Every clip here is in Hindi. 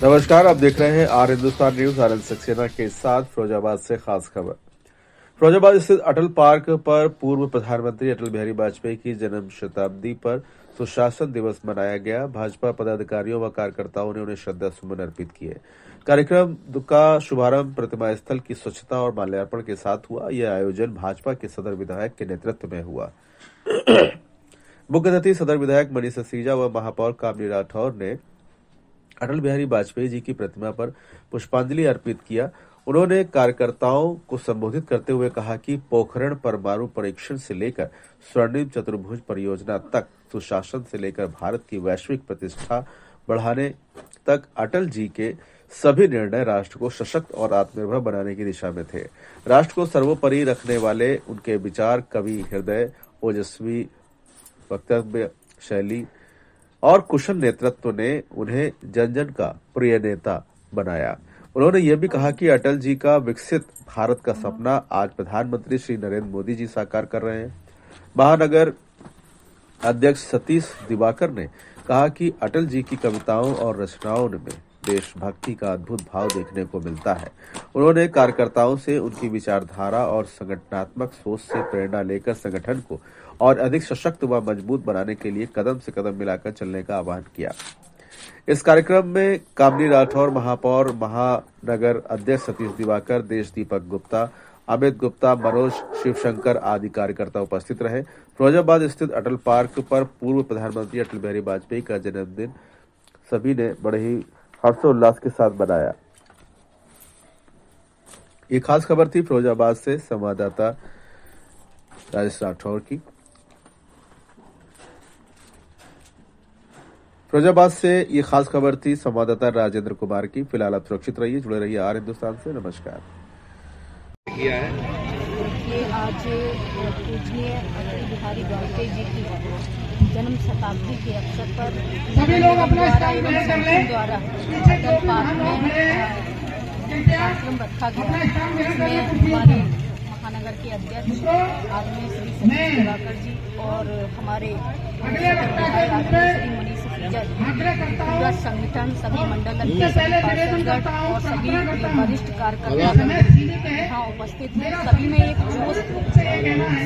नमस्कार, आप देख रहे हैं आर हिंदुस्तान न्यूज। आनंद सक्सेना के साथ फिरोजाबाद से खास खबर। फिरोजाबाद स्थित अटल पार्क पर पूर्व प्रधानमंत्री अटल बिहारी वाजपेयी की जन्म शताब्दी पर सुशासन दिवस मनाया गया। भाजपा पदाधिकारियों व कार्यकर्ताओं ने उन्हें श्रद्धा सुमन अर्पित किए। कार्यक्रम का शुभारंभ प्रतिमा स्थल की स्वच्छता और माल्यार्पण के साथ हुआ। यह आयोजन भाजपा के सदर विधायक के नेतृत्व में हुआ। मुख्य अतिथि सदर विधायक मनीष सिसोदिया व महापौर कामनी राठौर ने अटल बिहारी वाजपेयी जी की प्रतिमा पर पुष्पांजलि अर्पित किया। उन्होंने कार्यकर्ताओं को संबोधित करते हुए कहा कि पोखरण परमाणु परीक्षण से लेकर स्वर्णिम चतुर्भुज परियोजना तक, सुशासन से लेकर भारत की वैश्विक प्रतिष्ठा बढ़ाने तक अटल जी के सभी निर्णय राष्ट्र को सशक्त और आत्मनिर्भर बनाने की दिशा में थे। राष्ट्र को सर्वोपरि रखने वाले उनके विचार, कवि हृदय, ओजस्वी वक्तव्य शैली और कुशल नेतृत्व ने उन्हें जन जन का प्रिय नेता बनाया। उन्होंने यह भी कहा कि अटल जी का विकसित भारत का सपना आज प्रधानमंत्री श्री नरेंद्र मोदी जी साकार कर रहे हैं। महानगर अध्यक्ष सतीश दिवाकर ने कहा कि अटल जी की कविताओं और रचनाओं में देशभक्ति का अद्भुत भाव देखने को मिलता है। उन्होंने कार्यकर्ताओं से उनकी विचारधारा और संगठनात्मक सोच से प्रेरणा लेकर संगठन को और अधिक सशक्त व मजबूत बनाने के लिए कदम से कदम मिलाकर चलने का आह्वान किया। इस कार्यक्रम में कामनी राठौर, महापौर, महानगर अध्यक्ष सतीश दिवाकर, देश दीपक गुप्ता, अमित गुप्ता, मनोज शिवशंकर आदि कार्यकर्ता उपस्थित रहे। फिरोजाबाद स्थित अटल पार्क पर पूर्व प्रधानमंत्री अटल बिहारी वाजपेयी का जन्मदिन सभी ने बड़े ही हर्षोल्लास के साथ मनाया। ये खास खबर थी फिरोजाबाद से संवाददाता राजेश राठौर की। फिरोजाबाद से ये खास खबर थी संवाददाता राजेंद्र कुमार की। फिलहाल आप सुरक्षित रहिए, जुड़े रहिए आर हिंदुस्तान से। नमस्कार। ये आज पूजनीय अटल बिहारी वाजपेयी जी की जन्म शताब्दी के अवसर पर सभी लोग अपना द्वारा अटल पार्क में कार्यक्रम रखा गया। इसमें हमारे महानगर के अध्यक्ष आदरणीय श्री सतीश दिवाकर जी और हमारे श्री मनीष सिसोदिया जी, पूरा संगठन, सभी मंडल अध्यक्ष और सभी वरिष्ठ कार्यकर्ता यहाँ उपस्थित हैं। सभी में एक जोश,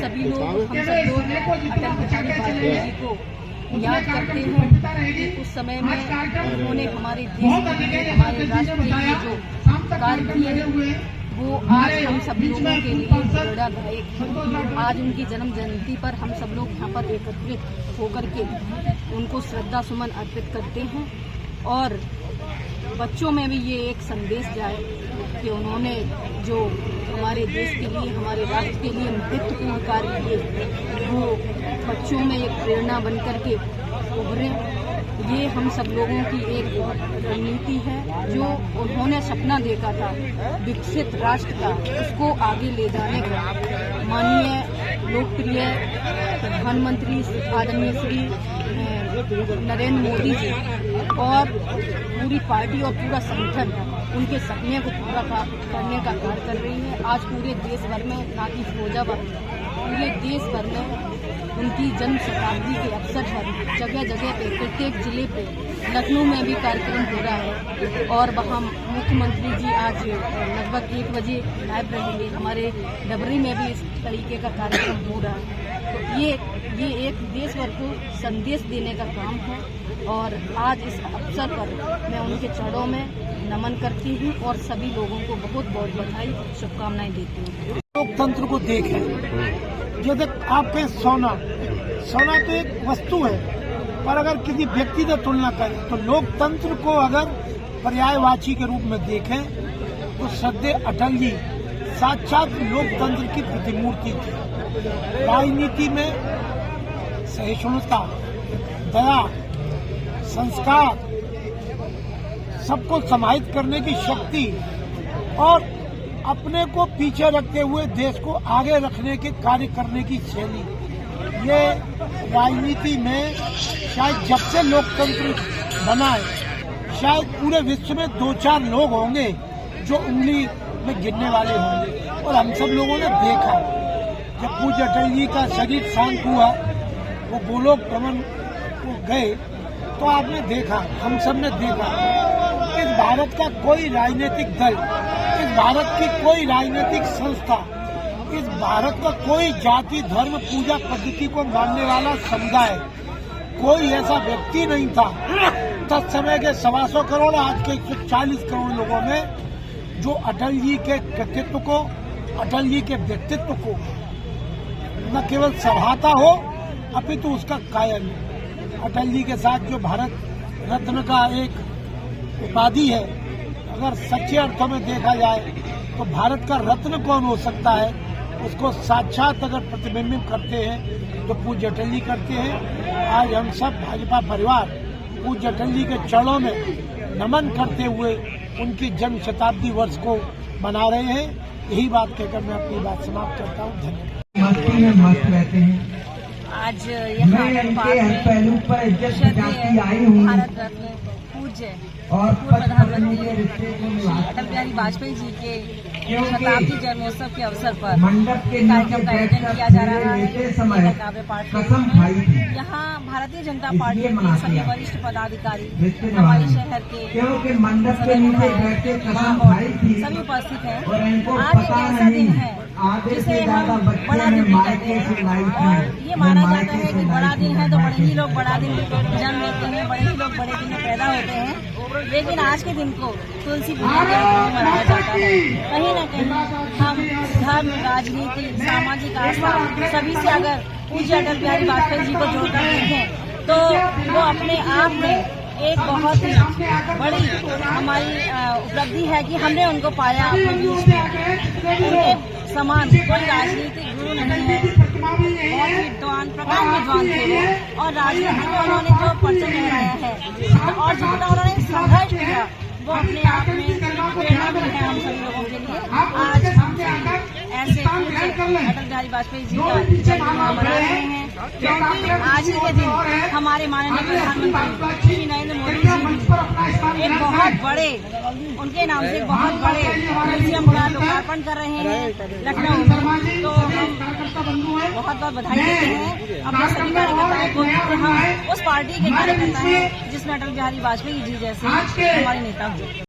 सभी लोग, हम सब लोग अटल बिहारी वाजपेयी जी को याद करते हैं कि उस समय में उन्होंने हमारे देश के लिए, हमारे राष्ट्र के लिए जो कार्य किए वो आज हम सब लोगों के लिए प्रेरणादायक है। आज उनकी जन्म जयंती पर हम सब लोग यहाँ पर एकत्रित होकर के उनको श्रद्धा सुमन अर्पित करते हैं और बच्चों में भी ये एक संदेश जाए कि उन्होंने जो हमारे देश के लिए, हमारे राष्ट्र के लिए महत्वपूर्ण कार्य किए वो बच्चों में एक प्रेरणा बनकर के उभरे। ये हम सब लोगों की एक रणनीति है जो उन्होंने सपना देखा था विकसित राष्ट्र का, उसको आगे ले जाने का। माननीय लोकप्रिय प्रधानमंत्री आदरणीय श्री नरेंद्र मोदी जी और पूरी पार्टी और पूरा संगठन उनके सपने को पूरा करने का कार्य कर रही है। आज पूरे देश भर में, ना कि फिरोजाबाद, पूरे देश भर में उनकी जन्म शताब्दी के अवसर पर जगह जगह पे, प्रत्येक जिले पे, लखनऊ में भी कार्यक्रम हो रहा है और वहाँ मुख्यमंत्री जी आज लगभग 1 बजे लाइव रहेंगे। हमारे डबरी में भी इस तरीके का कार्यक्रम हो रहा है। तो ये एक देश भर को संदेश देने का काम है और आज इस अवसर पर मैं उनके चरणों में नमन करती हूँ और सभी लोगों को बहुत बहुत बधाई, शुभकामनाएं देती हूँ। लोकतंत्र को देखें, जैसे आपके सोना तो एक वस्तु है, पर अगर किसी व्यक्ति से तुलना करें तो लोकतंत्र को अगर पर्यायवाची के रूप में देखें तो श्रद्धेय अटल जी साक्षात लोकतंत्र की प्रतिमूर्ति थी। राजनीति में सहिष्णुता, दया, संस्कार, सबको समाहित करने की शक्ति और अपने को पीछे रखते हुए देश को आगे रखने के कार्य करने की शैली, ये राजनीति में शायद जब से लोकतंत्र बना है शायद पूरे विश्व में 2-4 लोग होंगे जो उंगली में गिनने वाले होंगे। और हम सब लोगों ने देखा जब पूज्य अटल जी का शरीर शांत हुआ, वो गोलोक भ्रमण को गए, तो आपने देखा, हम सब ने देखा इस भारत का कोई राजनीतिक दल, इस भारत की कोई राजनीतिक संस्था, इस भारत का कोई जाति धर्म पूजा पद्धति को मानने वाला समुदाय, कोई ऐसा व्यक्ति नहीं था तत्समय के 125 करोड़ आज के 140 करोड़ लोगों में जो अटल जी के कृतित्व को, अटल जी के व्यक्तित्व को न केवल सराहता हो अपितु उसका कायल। अटल जी के साथ जो भारत रत्न का एक उपाधि है, अगर सच्चे अर्थों में देखा जाए तो भारत का रत्न कौन हो सकता है, उसको साक्षात अगर प्रतिबिंबित करते हैं तो पूज्य अटल जी करते हैं। आज हम सब भाजपा परिवार पूज्य अटल जी के चरणों में नमन करते हुए उनकी जन्म शताब्दी वर्ष को मना रहे हैं। यही बात कहकर मैं अपनी बात समाप्त करता हूँ। धन्यवाद। मस्ती में मस्त रहते हैं। आज यहाँ पहलू पर इज्जत जाती आई हूँ भारत रत्न पूज्य और पूर्व प्रधानमंत्री अटल बिहारी वाजपेयी जी के शताब्दी जन्मोत्सव के अवसर पर मंडप के कार्यक्रम का आयोजन किया जा रहा है। काव्य पाठ यहाँ भारतीय जनता पार्टी के सभी वरिष्ठ पदाधिकारी हमारे शहर के मंडप के नीचे बैठे सभी उपस्थित हैं। आज एक ऐसा दिन है जिसे हम बड़ा दिन भी कहते हैं और ये माना जाता है कि बड़ा दिन है तो बड़े ही लोग बड़ा दिन जन्म लेते हैं, बड़े ही लोग बड़े दिन में पैदा होते हैं। लेकिन आज के दिन को तुलसी पूजा के रूप में मनाया जाता है। कहीं न कहीं हम धर्म, राजनीति, सामाजिक आस्था सभी से अगर पूज्य अटल बिहारी वाजपेयी जी को जोड़कर देखें तो वो अपने आप में एक बहुत ही बड़ी हमारी उपलब्धि है कि हमने उनको पाया अपने बीच में। उनके समान कोई राजनीतिक गुरु नहीं है, बहुत विद्वान प्रकांड विद्वान थे वो, और राजनीति में उन्होंने जो परचम लहराया है और जितना उन्होंने संघर्ष किया वो अपने आप में प्रेरणा भी है हम सभी लोगों के लिए। आज हम ऐसे अटल बिहारी वाजपेयी जी का जन्मदिन मना रहे हैं क्योंकि आज ही के दिन हमारे माननीय प्रधानमंत्री श्री नरेंद्र मोदी जी एक बहुत बड़े, उनके नाम से बहुत बड़े म्यूजियम का लोकार्पण कर रहे हैं लखनऊ में। तो हम बहुत बहुत बधाई देते हैं अपने सभी कार्यकर्ताओं को कि हम उस पार्टी के कार्यकर्ता हैं जिसमें अटल बिहारी वाजपेयी जी जैसे हमारे नेता हुए।